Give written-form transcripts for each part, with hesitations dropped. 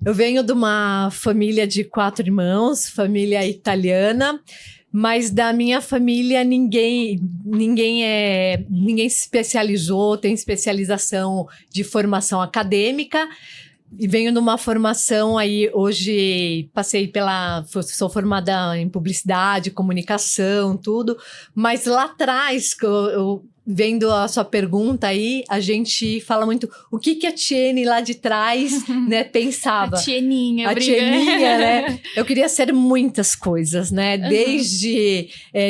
Eu venho de uma família de 4 irmãos, família italiana, mas da minha família ninguém se especializou, tem especialização de formação acadêmica. E venho numa formação aí, hoje sou formada em publicidade, comunicação, tudo, mas lá atrás, vendo a sua pergunta aí, a gente fala muito o que a Tiene lá de trás, né, pensava. A Tieninha, né? Eu queria ser muitas coisas, né? Desde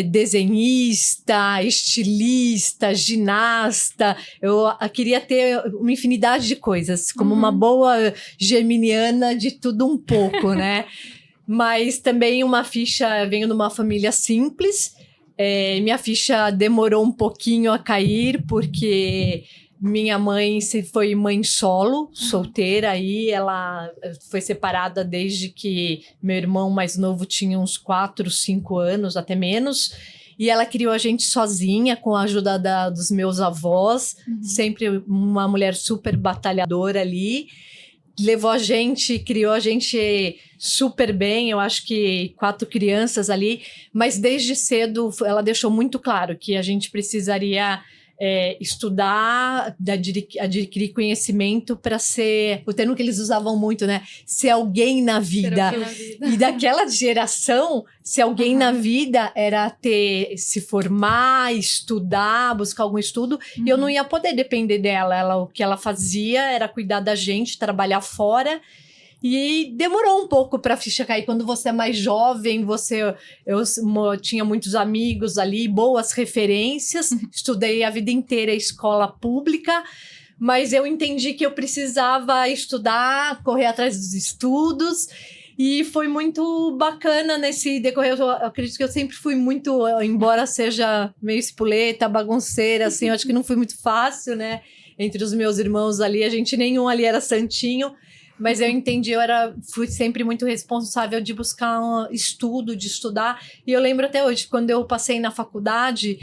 desenhista, estilista, ginasta. Eu queria ter uma infinidade de coisas, como uma boa geminiana de tudo um pouco, né? Mas também venho de uma família simples. Minha ficha demorou um pouquinho a cair, porque minha mãe foi mãe solo, solteira, aí ela foi separada desde que meu irmão mais novo tinha uns 4, 5 anos, até menos. E ela criou a gente sozinha, com a ajuda dos meus avós, sempre uma mulher super batalhadora ali. Levou a gente, criou a gente super bem, eu acho que 4 crianças ali, mas desde cedo ela deixou muito claro que a gente precisaria estudar, adquirir conhecimento para ser, o termo que eles usavam muito, né? Ser alguém na vida. E daquela geração, ser alguém na vida era se formar, estudar, buscar algum estudo, e eu não ia poder depender dela. O que ela fazia era cuidar da gente, trabalhar fora. E demorou um pouco para a ficha cair. Quando você é mais jovem, eu tinha muitos amigos ali, boas referências, estudei a vida inteira escola pública, mas eu entendi que eu precisava estudar, correr atrás dos estudos, e foi muito bacana nesse decorrer. Eu acredito que eu sempre fui muito, embora seja meio espoleta, bagunceira, assim, eu acho que não foi muito fácil, né? Entre os meus irmãos ali, nenhum ali era santinho. Mas eu entendi, fui sempre muito responsável de buscar um estudo, de estudar. E eu lembro até hoje, quando eu passei na faculdade,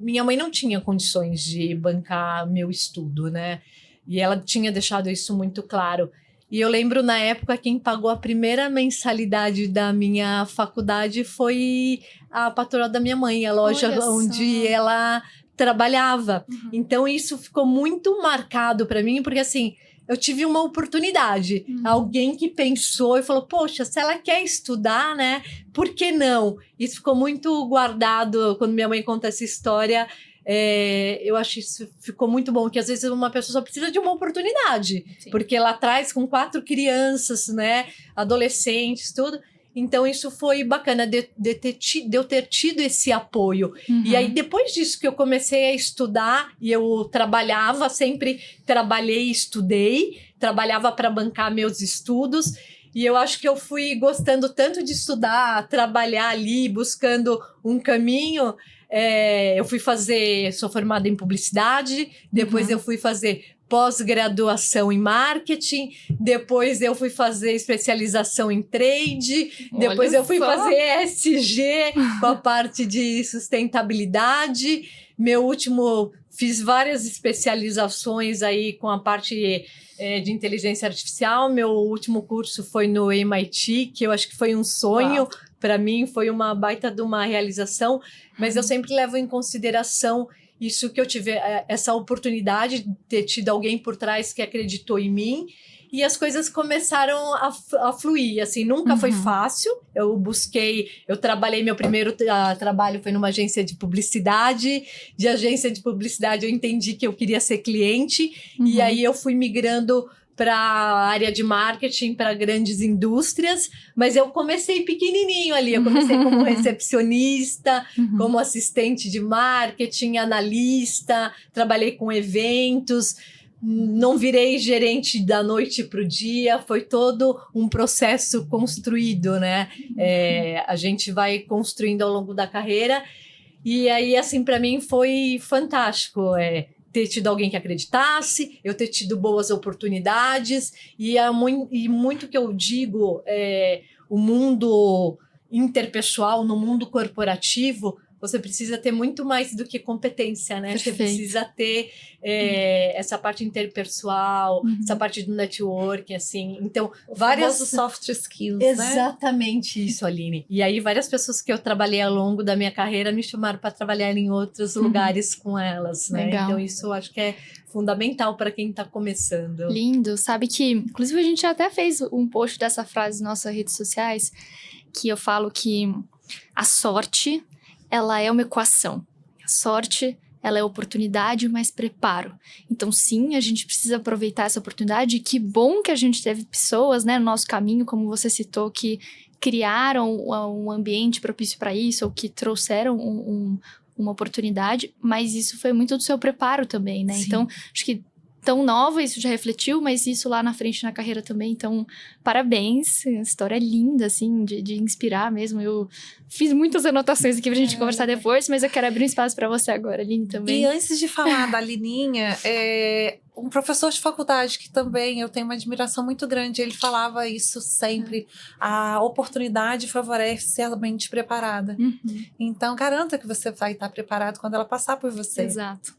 minha mãe não tinha condições de bancar meu estudo, né? E ela tinha deixado isso muito claro. E eu lembro, na época, quem pagou a primeira mensalidade da minha faculdade foi a patroa da minha mãe, a loja onde ela trabalhava. Então, isso ficou muito marcado para mim, porque assim, eu tive uma oportunidade, alguém que pensou e falou, poxa, se ela quer estudar, né, por que não? Isso ficou muito guardado quando minha mãe conta essa história. Eu acho isso ficou muito bom, que às vezes uma pessoa só precisa de uma oportunidade. Sim. Porque lá atrás, com 4 crianças, né, adolescentes, tudo. Então, isso foi bacana de eu ter tido esse apoio. E aí, depois disso que eu comecei a estudar, e eu trabalhava, sempre trabalhei e estudei, trabalhava para bancar meus estudos, e eu acho que eu fui gostando tanto de estudar, trabalhar ali, buscando um caminho. Sou formada em publicidade, depois eu fui fazer pós-graduação em marketing, depois eu fui fazer especialização em trade, depois eu fui fazer SG com a parte de sustentabilidade. Fiz várias especializações aí com a parte de inteligência artificial. Meu último curso foi no MIT, que eu acho que foi um sonho. Para mim, foi uma baita de uma realização, mas eu sempre levo em consideração isso, que eu tive essa oportunidade de ter tido alguém por trás que acreditou em mim, e as coisas começaram a fluir, assim, nunca foi fácil. Eu trabalhei, meu primeiro trabalho foi numa agência de publicidade. De agência de publicidade eu entendi que eu queria ser cliente, e aí eu fui migrando para a área de marketing, para grandes indústrias, mas eu comecei pequenininho ali, eu comecei como recepcionista, como assistente de marketing, analista, trabalhei com eventos, não virei gerente da noite para o dia, foi todo um processo construído, né? A gente vai construindo ao longo da carreira, e aí, assim, para mim foi fantástico, ter tido alguém que acreditasse, eu ter tido boas oportunidades, e muito que eu digo, o mundo interpessoal, no mundo corporativo, você precisa ter muito mais do que competência, né? Você Perfeito. precisa ter essa parte interpessoal, essa parte do networking, assim. Então, várias soft skills, exatamente isso, Aline. E aí, várias pessoas que eu trabalhei ao longo da minha carreira me chamaram para trabalhar em outros lugares com elas, né? Legal. Então, isso eu acho que é fundamental para quem está começando. Lindo. Sabe que, inclusive, a gente até fez um post dessa frase nas nossas redes sociais, que eu falo que a sorte, ela é uma equação. A sorte, ela é oportunidade, mas preparo. Então, sim, a gente precisa aproveitar essa oportunidade. Que bom que a gente teve pessoas, né, no nosso caminho, como você citou, que criaram um ambiente propício para isso, ou que trouxeram uma oportunidade, mas isso foi muito do seu preparo também, né? Sim. Então, acho que tão nova, isso já refletiu, mas isso lá na frente na carreira também. Então, parabéns. A história é linda, assim, de inspirar mesmo. Eu fiz muitas anotações aqui pra gente conversar depois, mas eu quero abrir um espaço pra você agora, Aline, também. E antes de falar da Lininha, um professor de faculdade que também eu tenho uma admiração muito grande, ele falava isso sempre, a oportunidade favorece a mente preparada. Então, garanta que você vai estar preparado quando ela passar por você. Exato.